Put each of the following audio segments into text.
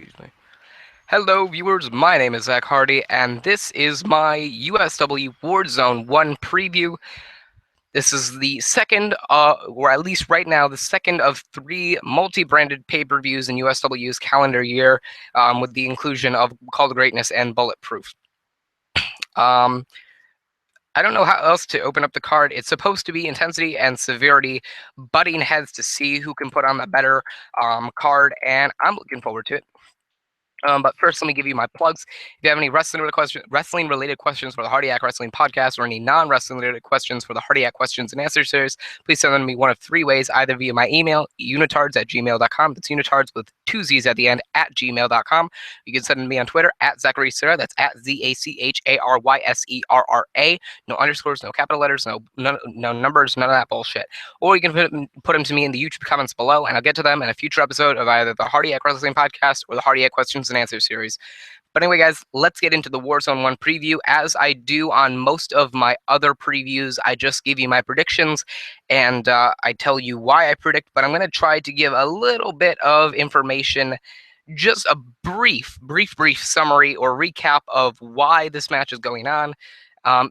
Excuse me. Hello, viewers. My name is Zach Hardy, and this is my USW Warzone 1 preview. This is the second, or at least right now, the second of 3 multi-branded pay-per-views in USW's calendar year, with the inclusion of Call to Greatness and Bulletproof. Um, I don't know how else to open up the card. It's supposed to be Intensity and Severity butting heads to see who can put on the better card, and I'm looking forward to it. But first, let me give you my plugs. If you have any wrestling-related questions for the Hardiac Wrestling Podcast, or any non-wrestling-related questions for the Hardiac Questions and Answers series, please send them to me one of 3 ways, either via my email, unitards@gmail.com. That's unitards with 2 Z's at the end, at gmail.com. You can send them to me on Twitter, at Zachary Serra. That's at ZACHARYSERRA. No underscores, no capital letters, no numbers, none of that bullshit. Or you can put them to me in the YouTube comments below, and I'll get to them in a future episode of either the Hardiac Wrestling Podcast or the Hardiac Questions and Answers series. But anyway, guys, let's get into the Warzone 1 preview. As I do on most of my other previews, I just give you my predictions, and I tell you why I predict, but I'm going to try to give a little bit of information, just a brief summary or recap of why this match is going on,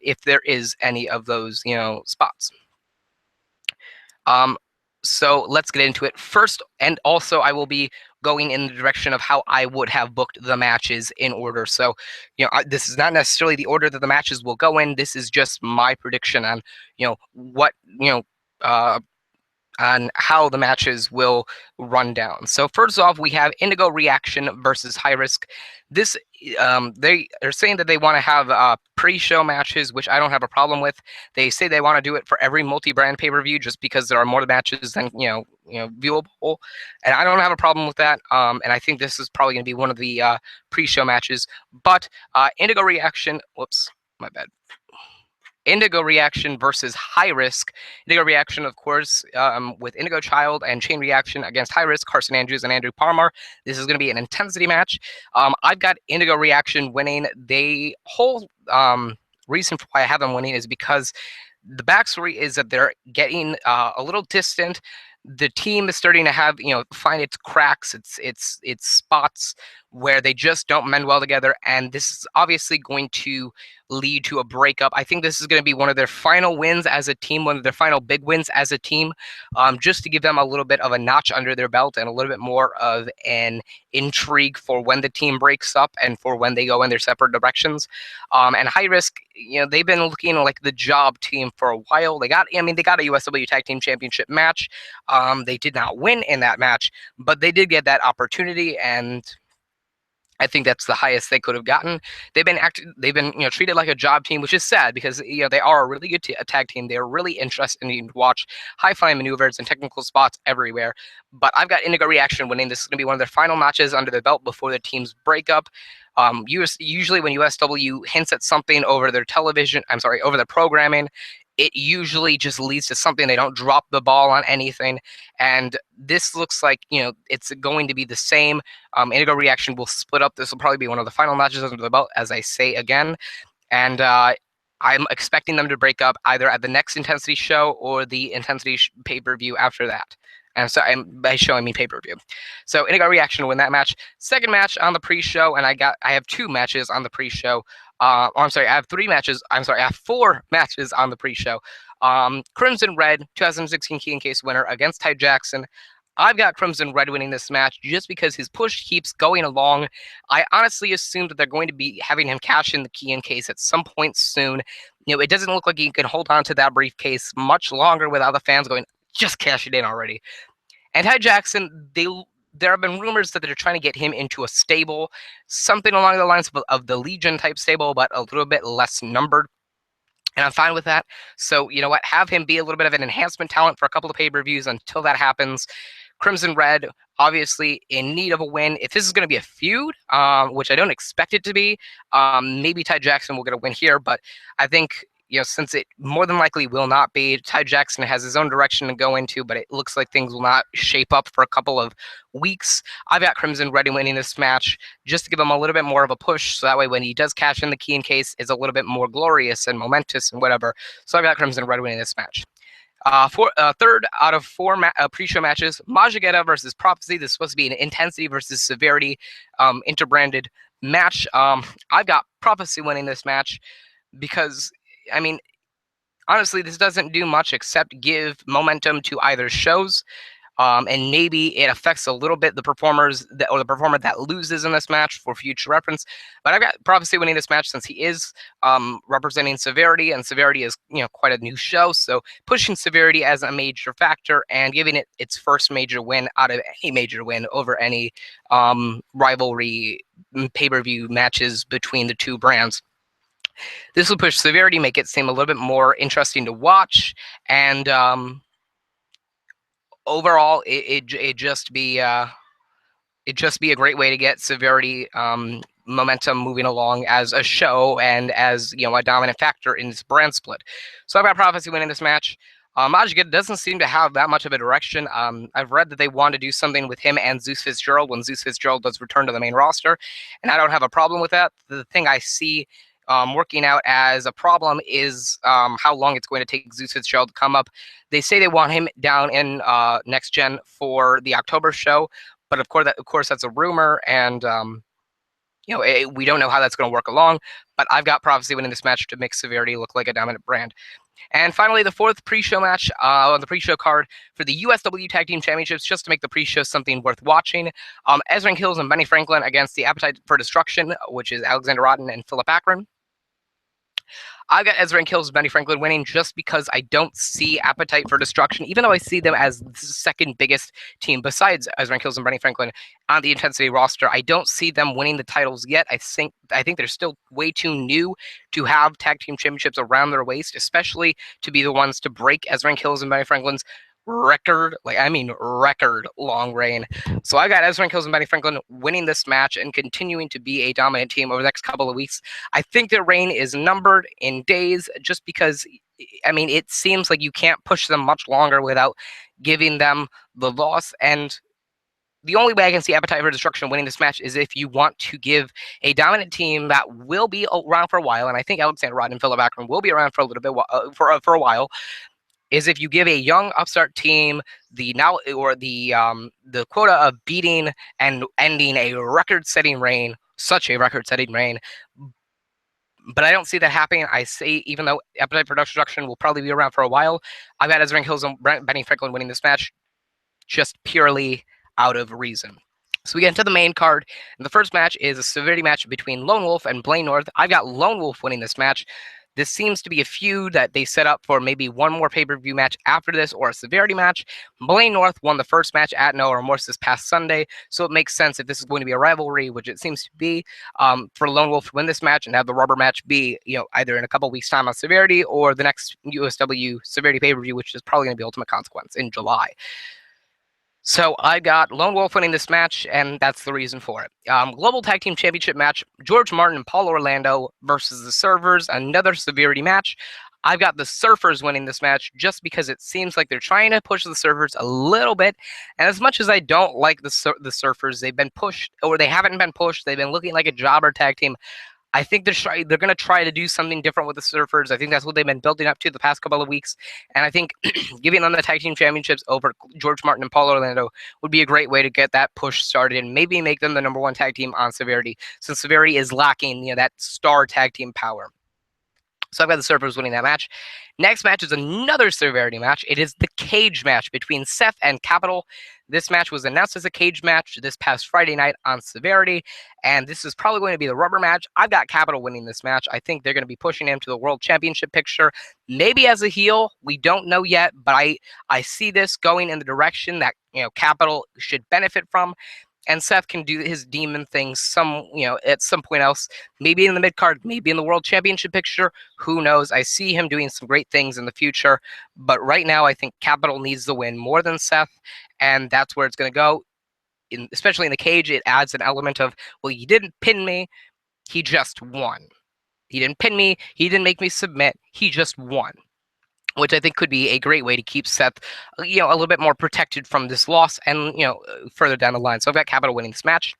if there is any of those, spots. So let's get into it first, and also I will be going in the direction of how I would have booked the matches in order. So, this is not necessarily the order that the matches will go in. This is just my prediction on, what, on how the matches will run down. So first off, we have Indigo Reaction versus High Risk. This they are saying that they want to have pre-show matches, which I don't have a problem with. They say they want to do it for every multi-brand pay-per-view just because there are more matches than viewable, and I don't have a problem with that. And I think this is probably going to be one of the pre-show matches. But Indigo Reaction, whoops, my bad. Indigo Reaction versus High Risk. Indigo Reaction, of course, with Indigo Child and Chain Reaction against High Risk, Carson Andrews and Andrew Palmer. This is going to be an intensity match. I've got Indigo Reaction winning. The whole reason for why I have them winning is because the backstory is that they're getting a little distant. The team is starting to have, find its cracks, its spots where they just don't mend well together, and this is obviously going to lead to a breakup. I think this is going to be one of their final wins as a team, one of their final big wins as a team, just to give them a little bit of a notch under their belt and a little bit more of an intrigue for when the team breaks up and for when they go in their separate directions. And High Risk, they've been looking like the job team for a while. They got a USW Tag Team Championship match. They did not win in that match, but they did get that opportunity, and I think that's the highest they could have gotten. They've been treated like a job team, which is sad because they are a really good tag team. They're really interesting to watch, high-flying maneuvers and technical spots everywhere. But I've got Indigo Reaction winning. This is going to be one of their final matches under their belt before the teams break up. Usually when USW hints at something over their over their programming, it usually just leads to something. They don't drop the ball on anything. And this looks like, it's going to be the same. Indigo Reaction will split up. This will probably be one of the final matches under the belt, as I say again. And I'm expecting them to break up either at the next Intensity show or the Intensity pay-per-view after that. And so by show, I mean pay-per-view. So Indigo Reaction win that match. Second match on the pre-show, and I have 2 matches on the pre-show. I have 3 matches. I have 4 matches on the pre-show. Crimson Red, 2016 Key and Case winner against Ty Jackson. I've got Crimson Red winning this match just because his push keeps going along. I honestly assume that they're going to be having him cash in the Key and Case at some point soon. It doesn't look like he can hold on to that briefcase much longer without the fans going, just cash it in already. And Ty Jackson, there have been rumors that they're trying to get him into a stable, something along the lines of the Legion type stable, but a little bit less numbered. And I'm fine with that. So, you know what? Have him be a little bit of an enhancement talent for a couple of pay-per-views until that happens. Crimson Red, obviously in need of a win. If this is going to be a feud, which I don't expect it to be, maybe Ty Jackson will get a win here. But I think, since it more than likely will not be, Ty Jackson has his own direction to go into, but it looks like things will not shape up for a couple of weeks. I've got Crimson Red winning this match just to give him a little bit more of a push, so that way when he does cash in the Key and Case, it's a little bit more glorious and momentous and whatever. So I've got Crimson Red winning this match. Third out of four pre-show matches, Majigeta versus Prophecy. This is supposed to be an Intensity versus Severity interbranded match. I've got Prophecy winning this match because, I mean, honestly, this doesn't do much except give momentum to either shows. And maybe it affects a little bit the performers or the performer that loses in this match for future reference. But I've got Prophecy winning this match since he is representing Severity, and Severity is quite a new show, so pushing Severity as a major factor and giving it its first major win out of any major win over any rivalry pay-per-view matches between the two brands. This will push Severity, make it seem a little bit more interesting to watch, and overall, it just be a great way to get Severity momentum moving along as a show and as a dominant factor in this brand split. So I've got Prophecy winning this match. Majigita doesn't seem to have that much of a direction. I've read that they want to do something with him and Zeus Fitzgerald when Zeus Fitzgerald does return to the main roster, and I don't have a problem with that. The thing I see working out as a problem is how long it's going to take Zeus Fitzgerald to come up. They say they want him down in Next Gen for the October show, but of course that's a rumor, and we don't know how that's going to work along. But I've got Prophecy winning this match to make Severity look like a dominant brand. And finally, the fourth pre-show match on the pre-show card for the USW Tag Team Championships, just to make the pre-show something worth watching. Ezra Hills and Benny Franklin against the Appetite for Destruction, which is Alexander Rotten and Philip Akron. I've got Ezra and Kills Benny Franklin winning just because I don't see Appetite for Destruction, even though I see them as the second biggest team besides Ezra and Kills and Benny Franklin on the Intensity roster. I don't see them winning the titles yet. I think they're still way too new to have tag team championships around their waist, especially to be the ones to break Ezra and Kills and Benny Franklin's record long reign. So I got Ezra and Kills and Benny Franklin winning this match and continuing to be a dominant team over the next couple of weeks. I think their reign is numbered in days just because, it seems like you can't push them much longer without giving them the loss. And the only way I can see Appetite for Destruction winning this match is if you want to give a dominant team that will be around for a while, and I think Alexander Rotten and Philip Akron will be around for a little bit for a while, is if you give a young upstart team the quota of beating and ending a record-setting reign, such a record-setting reign. But I don't see that happening. I say, even though Appetite for Destruction will probably be around for a while, I've got Ezra Hills and Benny Franklin winning this match just purely out of reason. So we get into the main card, and the first match is a Severity match between Lone Wolf and Blaine North. I've got Lone Wolf winning this match. This seems to be a feud that they set up for maybe one more pay-per-view match after this or a Severity match. Blaine North won the first match at No Remorse this past Sunday, so it makes sense if this is going to be a rivalry, which it seems to be, for Lone Wolf to win this match and have the rubber match be, either in a couple weeks' time on Severity or the next USW Severity pay-per-view, which is probably going to be Ultimate Consequence in July. So I got Lone Wolf winning this match, and that's the reason for it. Global Tag Team Championship match, George Martin and Paul Orlando versus the Surfers, another Severity match. I've got the Surfers winning this match just because it seems like they're trying to push the Surfers a little bit. And as much as I don't like the Surfers, they've been pushed, or they haven't been pushed. They've been looking like a jobber tag team. I think they're going to try to do something different with the Surfers. I think that's what they've been building up to the past couple of weeks. And I think giving them the tag team championships over George Martin and Paul Orlando would be a great way to get that push started and maybe make them the #1 tag team on Severity, since Severity is lacking, that star tag team power. So I've got the Surfers winning that match. Next match is another Severity match. It is the cage match between Seth and Capital. This match was announced as a cage match this past Friday night on Severity, and this is probably going to be the rubber match. I've got Capital winning this match. I think they're going to be pushing him to the World Championship picture, maybe as a heel. We don't know yet, but I see this going in the direction that Capital should benefit from. And Seth can do his demon thing at some point else, maybe in the mid-card, maybe in the World Championship picture. Who knows? I see him doing some great things in the future. But right now, I think Capital needs the win more than Seth, and that's where it's going to go. Especially in the cage, it adds an element of, well, he didn't pin me, he just won. He didn't pin me, he didn't make me submit, he just won. which I think could be a great way to keep Seth, a little bit more protected from this loss and, further down the line. So I've got Capital winning this match.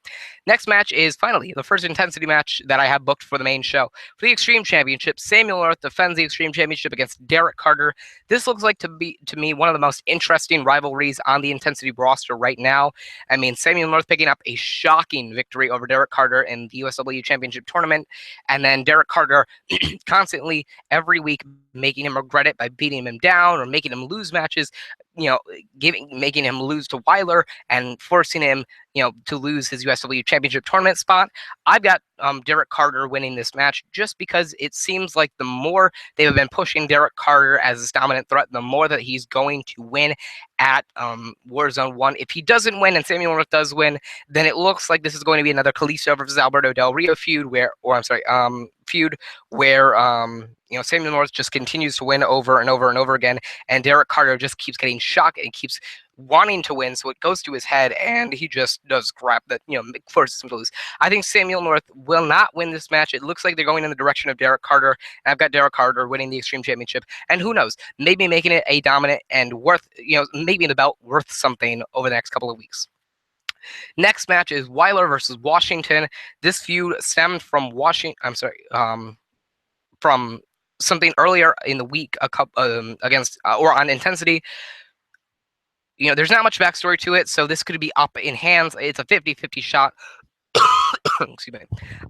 Next match is finally the first intensity match that I have booked for the main show. For the Extreme Championship, Samuel North defends the Extreme Championship against Derek Carter. This looks like to me one of the most interesting rivalries on the intensity roster right now. I mean, Samuel North picking up a shocking victory over Derek Carter in the USW Championship tournament, and then Derek Carter constantly every week making him regret it by beating him down or making him lose matches, making him lose to Weiler and forcing him, to lose his USW Championship tournament spot. I've got Derek Carter winning this match just because it seems like the more they've been pushing Derek Carter as this dominant threat, the more that he's going to win at Warzone 1. If he doesn't win and Samuel North does win, then it looks like this is going to be another Kalisto versus Alberto Del Rio feud where Samuel North just continues to win over and over and over again, and Derek Carter just keeps getting shocked and keeps wanting to win, so it goes to his head, and he just does crap that forces him to lose. I think Samuel North will not win this match. It looks like they're going in the direction of Derek Carter, and I've got Derek Carter winning the Extreme Championship, and who knows, maybe making it a dominant and worth, maybe the belt worth something over the next couple of weeks. Next match is Weiler versus Washington. This feud stemmed from from something earlier in the week against or on Intensity. There's not much backstory to it, so this could be up in hands. It's a 50-50 shot. Excuse me,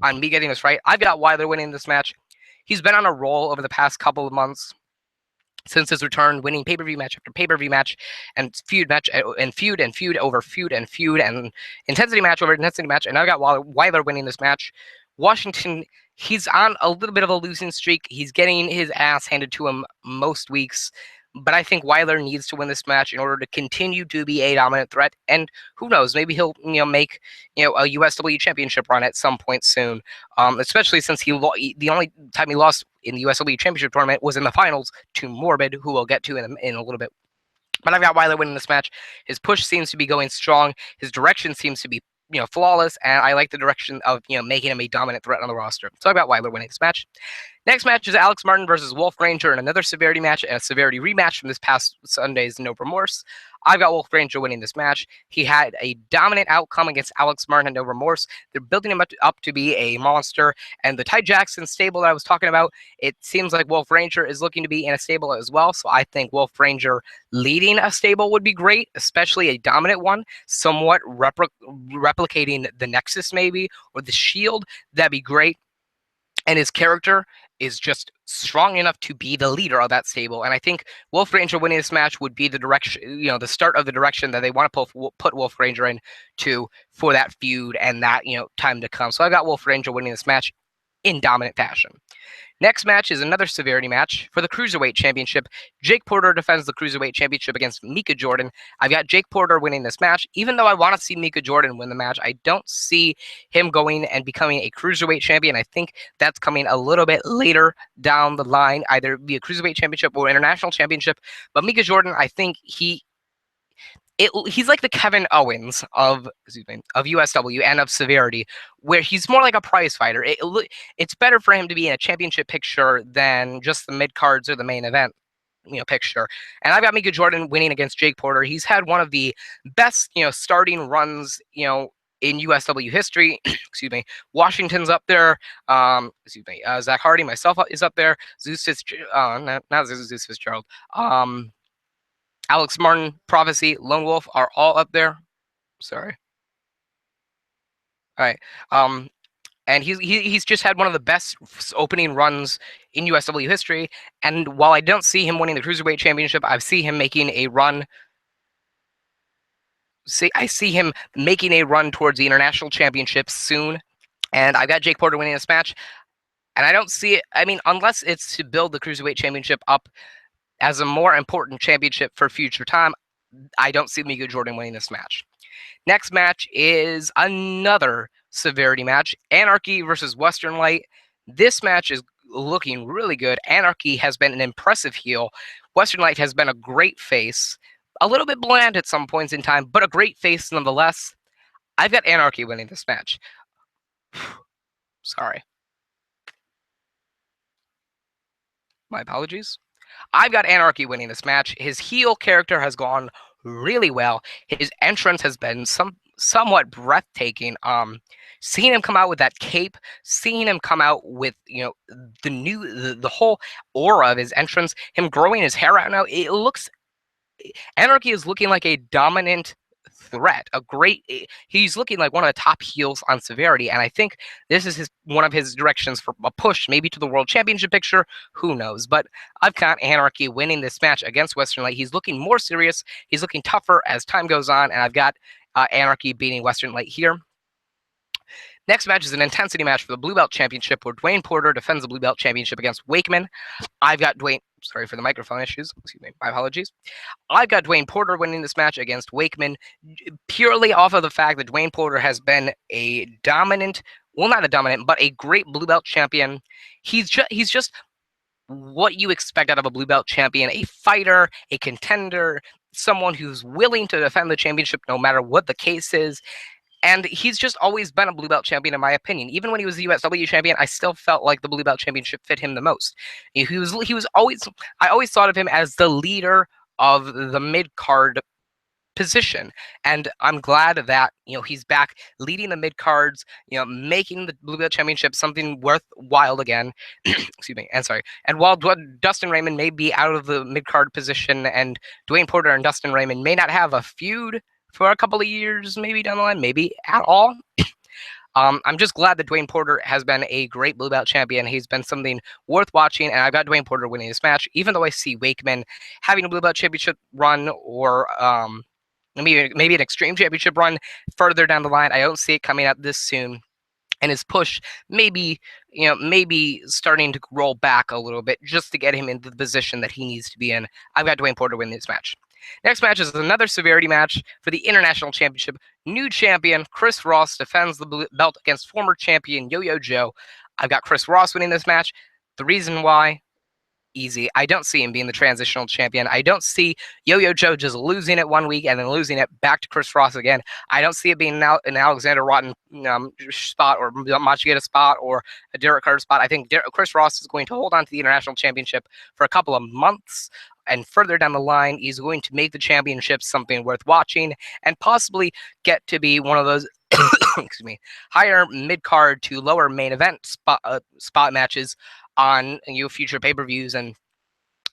on me getting this right. I've got Weiler winning this match. He's been on a roll over the past couple of months since his return, winning pay-per-view match after pay-per-view match and feud match and feud over feud and feud and intensity match over intensity match. And I've got Weiler winning this match. Washington, he's on a little bit of a losing streak. He's getting his ass handed to him most weeks. But I think Weiler needs to win this match in order to continue to be a dominant threat. And who knows, maybe he'll make a USW championship run at some point soon. Especially since the only time he lost in the USW championship tournament was in the finals to Morbid, who we'll get to in a little bit. But I've got Weiler winning this match. His push seems to be going strong. His direction seems to be flawless, and I like the direction of making him a dominant threat on the roster. So I've got Weiler winning this match. Next match is Alex Martin versus Wolf Ranger in another Severity match and a Severity rematch from this past Sunday's No Remorse. I've got Wolf Ranger winning this match. He had a dominant outcome against Alex Martin and No Remorse. They're building him up to be a monster. And the Ty Jackson stable that I was talking about, it seems like Wolf Ranger is looking to be in a stable as well. So I think Wolf Ranger leading a stable would be great, especially a dominant one, somewhat replicating the Nexus maybe, or the Shield. That'd be great. And his character is just strong enough to be the leader of that stable. And I think Wolf Ranger winning this match would be the direction, the start of the direction that they want to put Wolf Ranger in for that feud and that, time to come. So I got Wolf Ranger winning this match in dominant fashion. Next match is another Severity match for the Cruiserweight Championship. Jake Porter defends the Cruiserweight Championship against Mika Jordan. I've got Jake Porter winning this match. Even though I want to see Mika Jordan win the match, I don't see him going and becoming a Cruiserweight Champion. I think that's coming a little bit later down the line, either via Cruiserweight Championship or International Championship. But Mika Jordan, I think he's like the Kevin Owens of USW and of Severity, where he's more like a prize fighter. It's better for him to be in a championship picture than just the mid cards or the main event picture. And I've got Mika Jordan winning against Jake Porter. He's had one of the best starting runs in USW history. Excuse me. Washington's up there. Zach Hardy, myself is up there. Zeus Fitzgerald, not Zeus Fitzgerald. Alex Martin, Prophecy, Lone Wolf are all up there. Sorry. All right. And he's just had one of the best opening runs in USW history. And while I don't see him winning the Cruiserweight Championship, I see him making a run. I see him making a run towards the International Championship soon. And I've got Jake Porter winning this match. And I don't see it. I mean, unless it's to build the Cruiserweight Championship up as a more important championship for future time, I don't see Mika Jordan winning this match. Next match is another Severity match, Anarchy versus Western Light. This match is looking really good. Anarchy has been an impressive heel. Western Light has been a great face, a little bit bland at some points in time, but a great face nonetheless. I've got Anarchy winning this match. Sorry. My apologies. I've got Anarchy winning this match. His heel character has gone really well. His entrance has been somewhat breathtaking. Seeing him come out with that cape, seeing him come out with the whole aura of his entrance, him growing his hair out now, it looks Anarchy is looking like a dominant threat. He's looking like one of the top heels on Severity, and I think this is one of his directions for a push, maybe to the World Championship picture. Who knows? But I've got Anarchy winning this match against Western Light. He's looking more serious. He's looking tougher as time goes on, and I've got Anarchy beating Western Light here. Next match is an intensity match for the Blue Belt Championship, where Dwayne Porter defends the Blue Belt Championship against Wakeman. I've got Dwayne. Sorry for the microphone issues. Excuse me. My apologies. I've got Dwayne Porter winning this match against Wakeman purely off of the fact that Dwayne Porter has been a dominant, well, not a dominant, but a great Blue Belt champion. He's just what you expect out of a Blue Belt champion, a fighter, a contender, someone who's willing to defend the championship no matter what the case is. And he's just always been a Blue Belt champion, in my opinion. Even when he was the USW champion, I still felt like the Blue Belt championship fit him the most. He was always, I always thought of him as the leader of the mid card position, and I'm glad that he's back leading the mid cards, making the Blue Belt championship something worthwhile again. Excuse me, and sorry. And while Dustin Raymond may be out of the mid card position, and Dwayne Porter and Dustin Raymond may not have a feud for a couple of years, maybe down the line, maybe at all. I'm just glad that Dwayne Porter has been a great Blue Belt champion. He's been something worth watching, and I've got Dwayne Porter winning this match, even though I see Wakeman having a Blue Belt championship run, or maybe an Extreme Championship run further down the line. I don't see it coming out this soon. And his push maybe starting to roll back a little bit just to get him into the position that he needs to be in. I've got Dwayne Porter winning this match. Next match is another Severity match for the International Championship. New champion Chris Ross defends the belt against former champion Yo-Yo Joe. I've got Chris Ross winning this match. The reason why, easy. I don't see him being the transitional champion. I don't see Yo-Yo Joe just losing it one week and then losing it back to Chris Ross again. I don't see it being an Alexander Rotten spot, or Machida spot, or a Derek Carter spot. I think Chris Ross is going to hold on to the International Championship for a couple of months, and further down the line, he's going to make the championship something worth watching, and possibly get to be one of those excuse me, higher mid-card to lower main event spot matches on future pay-per-views. And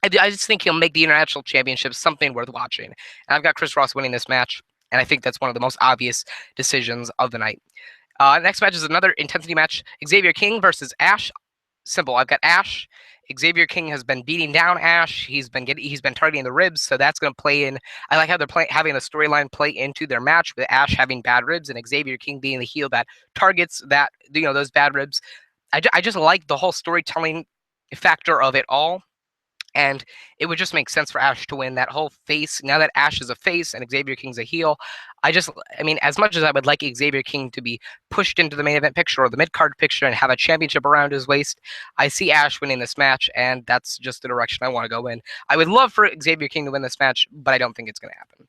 I just think he'll make the International Championship something worth watching. And I've got Chris Ross winning this match, and I think that's one of the most obvious decisions of the night. Next match is another intensity match: Xavier King versus Ash. Simple. I've got Ash. Xavier King has been beating down Ash. He's been targeting the ribs, so that's going to play in. I like how they're having the storyline play into their match, with Ash having bad ribs and Xavier King being the heel that targets that those bad ribs. I just like the whole storytelling factor of it all. And it would just make sense for Ash to win that whole face. Now that Ash is a face and Xavier King's a heel, as much as I would like Xavier King to be pushed into the main event picture or the mid-card picture and have a championship around his waist, I see Ash winning this match, and that's just the direction I want to go in. I would love for Xavier King to win this match, but I don't think it's going to happen.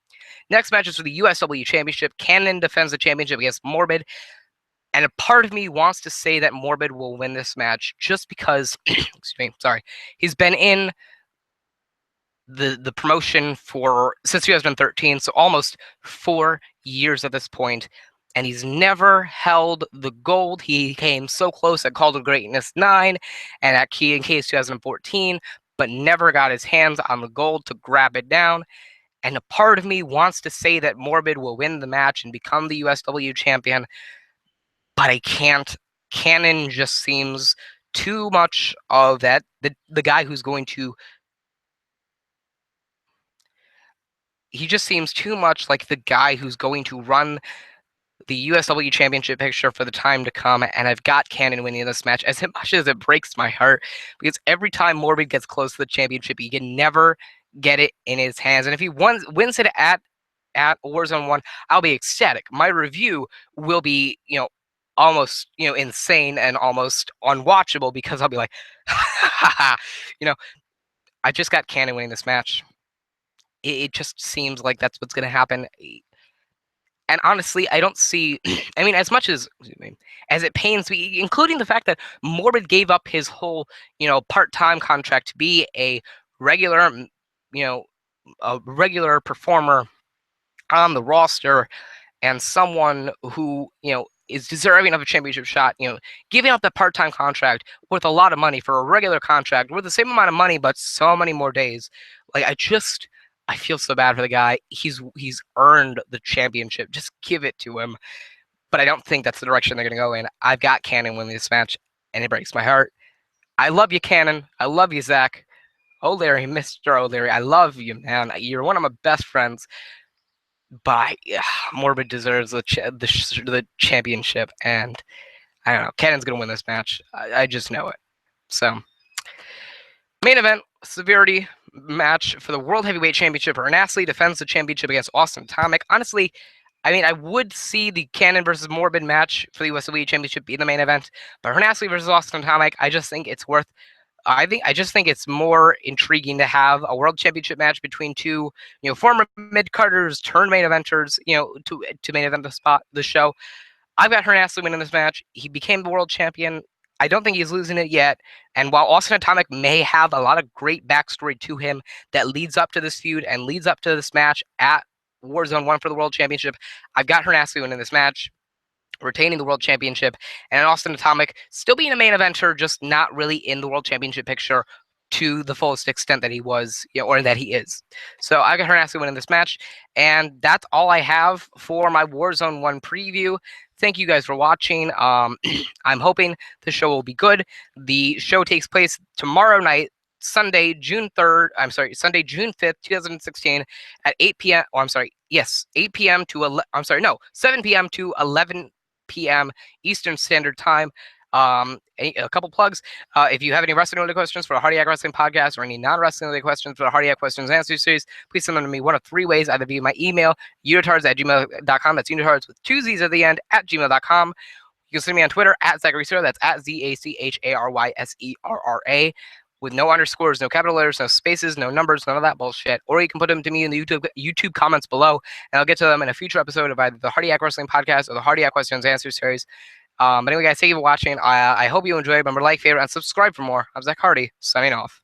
Next match is for the USW Championship. Cannon defends the championship against Morbid. And a part of me wants to say that Morbid will win this match just because, excuse me, sorry, he's been in the promotion since 2013, so almost 4 years at this point, and he's never held the gold. He came so close at Call to Greatness 9 and at Key in Case 2014, but never got his hands on the gold to grab it down. And a part of me wants to say that Morbid will win the match and become the USW champion, but I can't. Cannon just seems too much of that, the guy who's going to. He just seems too much like the guy who's going to run the USW Championship picture for the time to come, and I've got Cannon winning this match, as much as it breaks my heart, because every time Morbid gets close to the championship, he can never get it in his hands. And if he wins it at Warzone 1, I'll be ecstatic. My review will be, almost, insane and almost unwatchable, because I'll be like, I just got Cannon winning this match. It just seems like that's what's going to happen. And honestly, I don't see, as much as it pains me, including the fact that Morbid gave up his whole, part-time contract to be a regular, you know, a regular performer on the roster and someone who, is deserving of a championship shot, giving up the part-time contract worth a lot of money for a regular contract worth the same amount of money but so many more days. Like I feel so bad for the guy. He's earned the championship. Just give it to him. But I don't think that's the direction they're going to go in. I've got Cannon winning this match, and it breaks my heart. I love you, Cannon. I love you, Zach. O'Leary, Mr. O'Leary, I love you, man. You're one of my best friends. But Morbid deserves the championship, and I don't know. Cannon's gonna win this match. I just know it. So, main event: Severity match for the World Heavyweight Championship. Ernastley defends the championship against Austin Atomic. Honestly, I mean, I would see the Cannon versus Morbid match for the USW Championship be the main event, but Ernastley versus Austin Atomic, I just think it's worth. I just think it's more intriguing to have a world championship match between two, former mid carders turned main eventers, to main event the show. I've got Ernastley winning this match. He became the world champion. I don't think he's losing it yet. And while Austin Atomic may have a lot of great backstory to him that leads up to this feud and leads up to this match at Warzone 1 for the world championship, I've got Ernastley winning this match, retaining the world championship, and Austin Atomic still being a main eventer, just not really in the world championship picture to the fullest extent that he was, or that he is. So I got Ernastley winning this match, and that's all I have for my Warzone 1 preview. Thank you guys for watching. I'm hoping the show will be good. The show takes place tomorrow night, Sunday, June 3rd. Sunday, June 5th, 2016 at 8 p.m. Oh, I'm sorry. Yes, 8 p.m. to 7 p.m. to 11 p.m. Eastern Standard Time. A couple plugs. If you have any wrestling-related questions for the Hardiac Wrestling Podcast or any non-wrestling-related questions for the Hardiac Questions and Answers series, please send them to me one of three ways, either via my email, unitards@gmail.com. That's unitards with two Z's at the end @gmail.com. You can send me on Twitter @ZacharySera. That's @ZACHARYSERRA. With no underscores, no capital letters, no spaces, no numbers, none of that bullshit. Or you can put them to me in the YouTube comments below, and I'll get to them in a future episode of either the Hardiac Wrestling Podcast or the Hardiac Questions and Answers series. But anyway, guys, thank you for watching. I hope you enjoyed. Remember, like, favorite, and subscribe for more. I'm Zach Hardy, signing off.